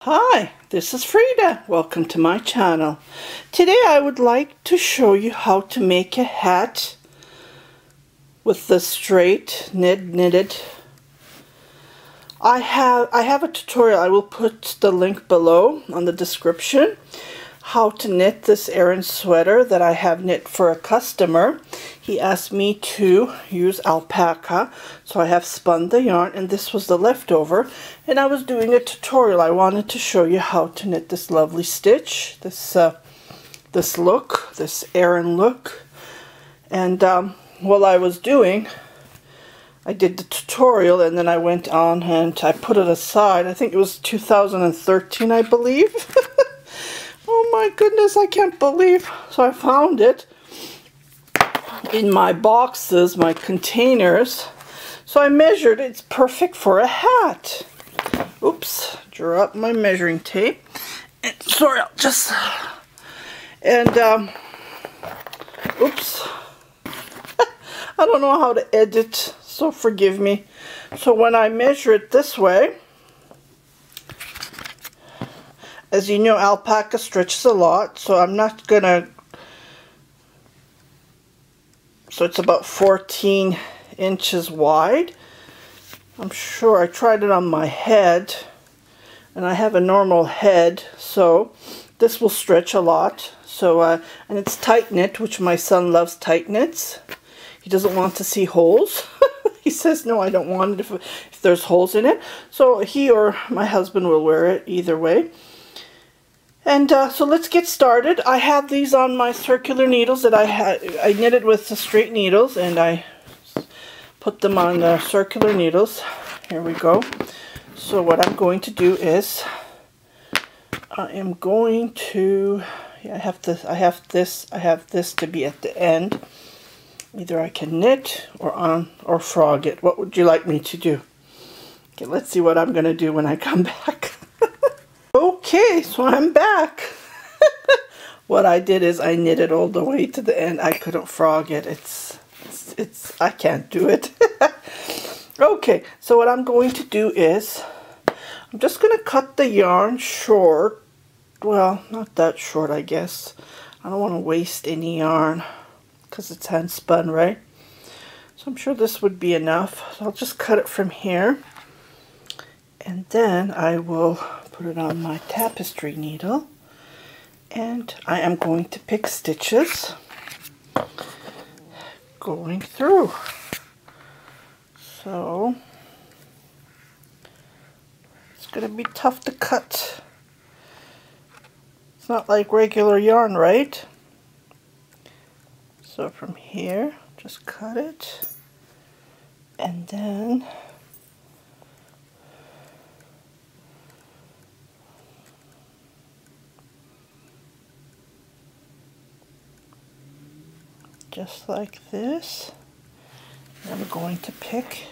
Hi, this is Frida. Welcome to my channel. Today I would like to show you how to make a hat with the straight knitted. I have a tutorial. I will put the link below on the description. How to knit this Aran sweater that I have knit for a customer. He asked me to use alpaca, so I have spun the yarn, and this was the leftover, and I was doing a tutorial. I wanted to show you how to knit this lovely stitch, this look, this Aran look. And while I was doing, I did the tutorial, and then I went on and I put it aside. I think it was 2013, I believe. Oh my goodness, I can't believe. So I found it in my boxes, my containers. So I measured it. It's perfect for a hat. Oops, drew up my measuring tape. And sorry, I'll just... And, oops. I don't know how to edit, so forgive me. So when I measure it this way, as you know, alpaca stretches a lot, so I'm not gonna... So it's about 14 inches wide. I'm sure I tried it on my head, and I have a normal head, so this will stretch a lot. So, and it's tight knit, which my son loves tight knits. He doesn't want to see holes. He says, no, I don't want it if there's holes in it. So he or my husband will wear it either way. And so let's get started. I have these on my circular needles that I knitted with the straight needles, and I put them on the circular needles. Here we go. So what I'm going to do is I am going to, I have this to be at the end. Either I can knit or frog it. What would you like me to do? Okay, let's see what I'm going to do when I come back. Okay, so I'm back. What I did is I knit it all the way to the end. I couldn't frog it. I can't do it. Okay, so what I'm going to do is I'm just going to cut the yarn short. Well, not that short, I guess. I don't want to waste any yarn because it's hand spun, right? So I'm sure this would be enough. So I'll just cut it from here, and then I will put it on my tapestry needle, and I am going to pick stitches going through. So it's going to be tough to cut. It's not like regular yarn, right? So from here, just cut it, and then just like this. I'm going to pick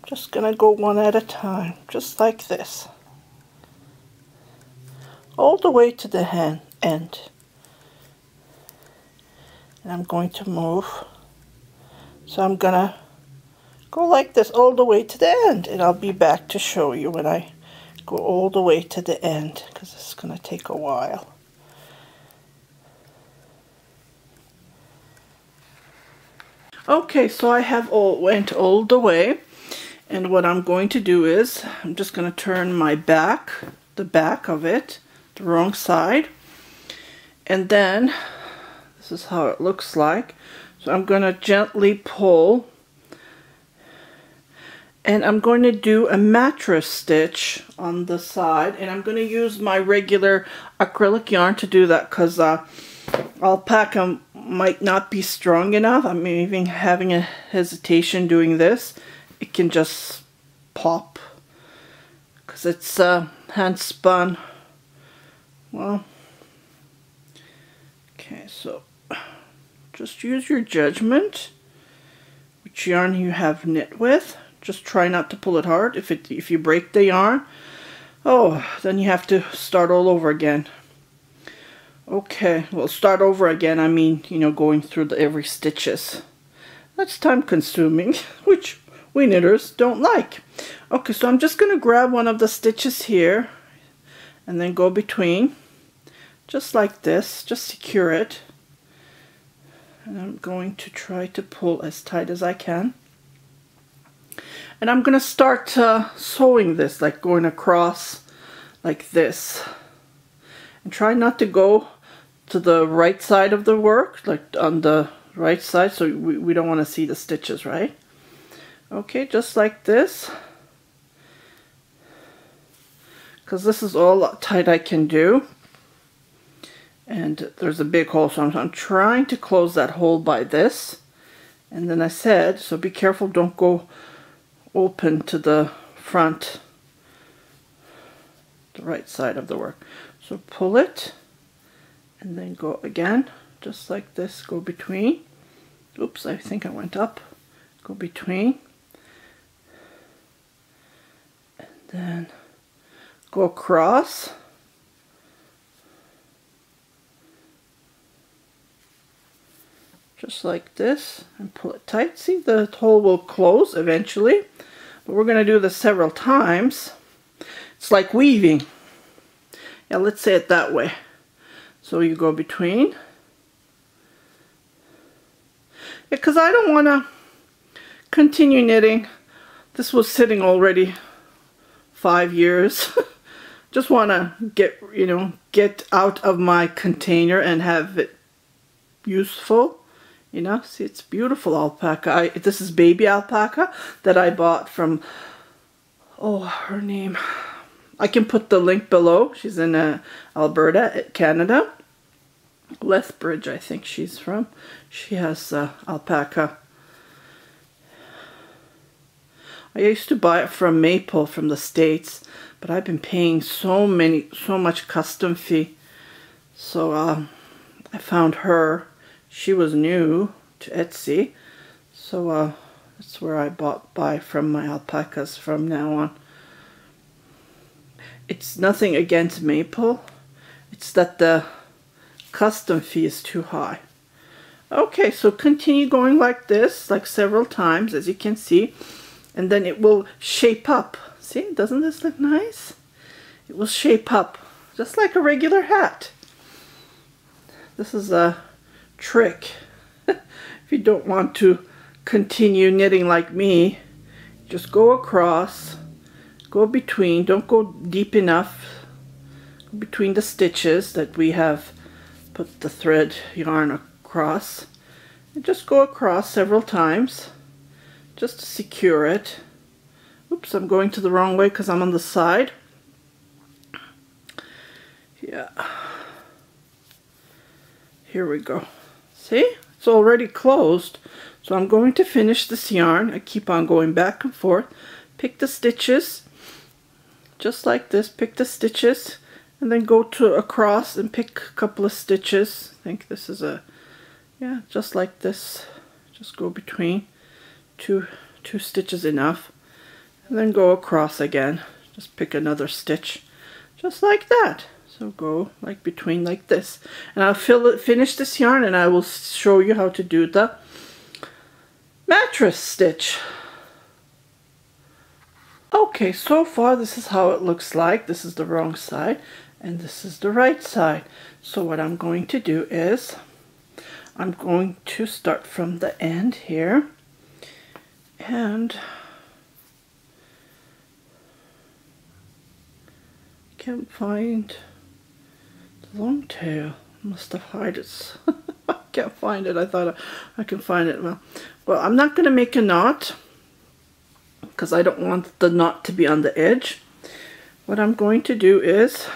just gonna go one at a time, just like this, all the way to the end. And I'm going to move. So I'm gonna go like this all the way to the end, and I'll be back to show you when I go all the way to the end, because it's going to take a while. Okay, so I have went all the way, and what I'm going to do is I'm just going to turn my back, the back of it, the wrong side, and then this is how it looks like. So I'm going to gently pull, and I'm going to do a mattress stitch on the side, and I'm going to use my regular acrylic yarn to do that, because alpaca might not be strong enough. I'm even having a hesitation doing this. It can just pop because it's hand spun. Well, okay, so just use your judgment which yarn you have knit with. Just try not to pull it hard. If you break the yarn, oh, then you have to start all over again. Okay, well, start over again, I mean, you know, going through every stitches. That's time consuming, which we knitters don't like. Okay, so I'm just going to grab one of the stitches here and then go between, just like this, just secure it. And I'm going to try to pull as tight as I can. And I'm going to start sewing this, like going across like this. And try not to go to the right side of the work, like on the right side, so we don't want to see the stitches, right? Okay, just like this. Because this is all tight I can do. And there's a big hole, so I'm trying to close that hole by this. And then I said, so be careful, don't go open to the front, the right side of the work. So pull it, and then go again, just like this, go between. Oops, I think I went up. Go between. And then go across. Just like this, and pull it tight. See, the hole will close eventually, but we're going to do this several times. It's like weaving. Yeah, let's say it that way. So you go between. Yeah, because I don't want to continue knitting. This was sitting already 5 years. Just want to get out of my container and have it useful. You know, see, it's beautiful alpaca. This is baby alpaca that I bought from, oh, her name. I can put the link below. She's in Alberta, Canada. Lethbridge, I think she's from. She has alpaca. I used to buy it from Maple from the States, but I've been paying so much custom fee. So I found her. She was new to Etsy, so that's where I buy from my alpacas from now on. It's nothing against Maple, it's that the custom fee is too high. Okay, so continue going like this, like several times, as you can see, and then it will shape up. See, doesn't this look nice? It will shape up, just like a regular hat. This is a trick. If you don't want to continue knitting like me, just go across, go between, don't go deep enough between the stitches that we have put the thread yarn across, and just go across several times just to secure it. Oops, I'm going to the wrong way because I'm on the side. Yeah, here we go. See, it's already closed, so I'm going to finish this yarn. I keep on going back and forth. Pick the stitches, just like this. Pick the stitches, and then go to across and pick a couple of stitches. I think this is yeah, just like this. Just go between two stitches enough, and then go across again. Just pick another stitch, just like that. So go like between like this, and I'll finish this yarn, and I will show you how to do the mattress stitch. Okay, so far this is how it looks like. This is the wrong side, and this is the right side. So what I'm going to do is I'm going to start from the end here, and can't find the long tail. Must have hid it. I can't find it. I thought I can find it. Well, I'm not going to make a knot because I don't want the knot to be on the edge. What I'm going to do is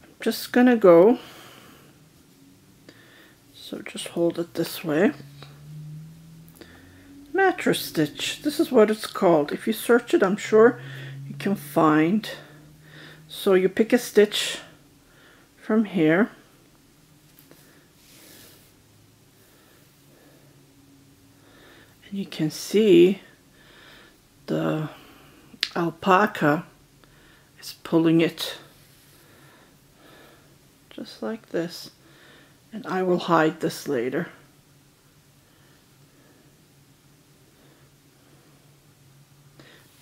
I'm just going to go, so just hold it this way. Mattress stitch. This is what it's called. If you search it, I'm sure you can find. So you pick a stitch from here, and you can see the alpaca is pulling it just like this, and I will hide this later.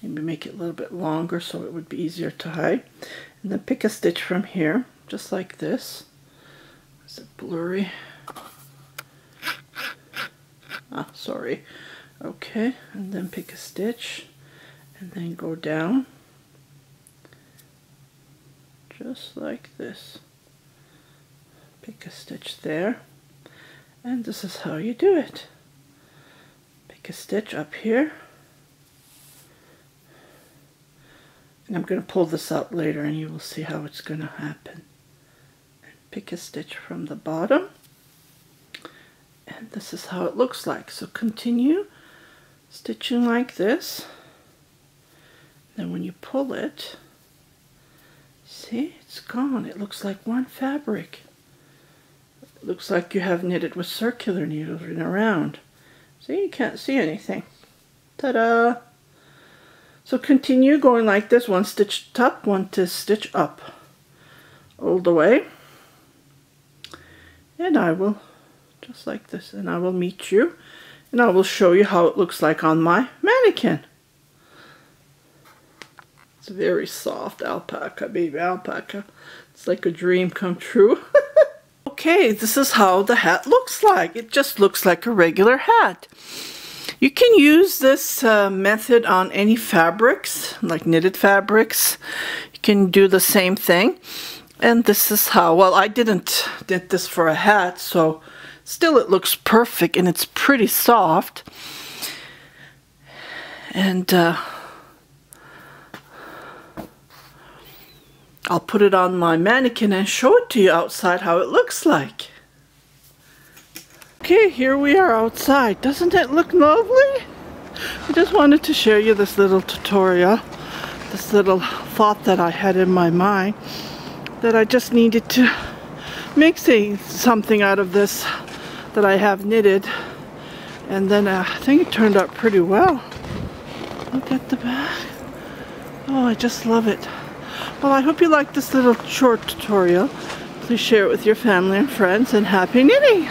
Maybe make it a little bit longer so it would be easier to hide. And then pick a stitch from here, just like this. Is it blurry? Ah, sorry. Okay, and then pick a stitch and then go down. Just like this. Pick a stitch there. And this is how you do it. Pick a stitch up here. And I'm going to pull this out later and you will see how it's going to happen. And pick a stitch from the bottom. And this is how it looks like. So continue stitching like this. Then when you pull it, see, it's gone. It looks like one fabric. It looks like you have knitted with circular needles in around. See, you can't see anything. Ta-da! So continue going like this, one stitch up, one stitch up, all the way. And I will, just like this, and I will meet you, and I will show you how it looks like on my mannequin. It's very soft alpaca, baby alpaca. It's like a dream come true. Okay, this is how the hat looks like. It just looks like a regular hat. You can use this method on any fabrics, like knitted fabrics. You can do the same thing. And this is how, well, I didn't knit this for a hat, so still it looks perfect and it's pretty soft. And I'll put it on my mannequin and show it to you outside how it looks like. Okay, here we are outside. Doesn't it look lovely? I just wanted to share you this little tutorial, this little thought that I had in my mind, that I just needed to make something out of this that I have knitted. And then I think it turned out pretty well. Look at the back. Oh, I just love it. Well, I hope you liked this little short tutorial. Please share it with your family and friends, and happy knitting!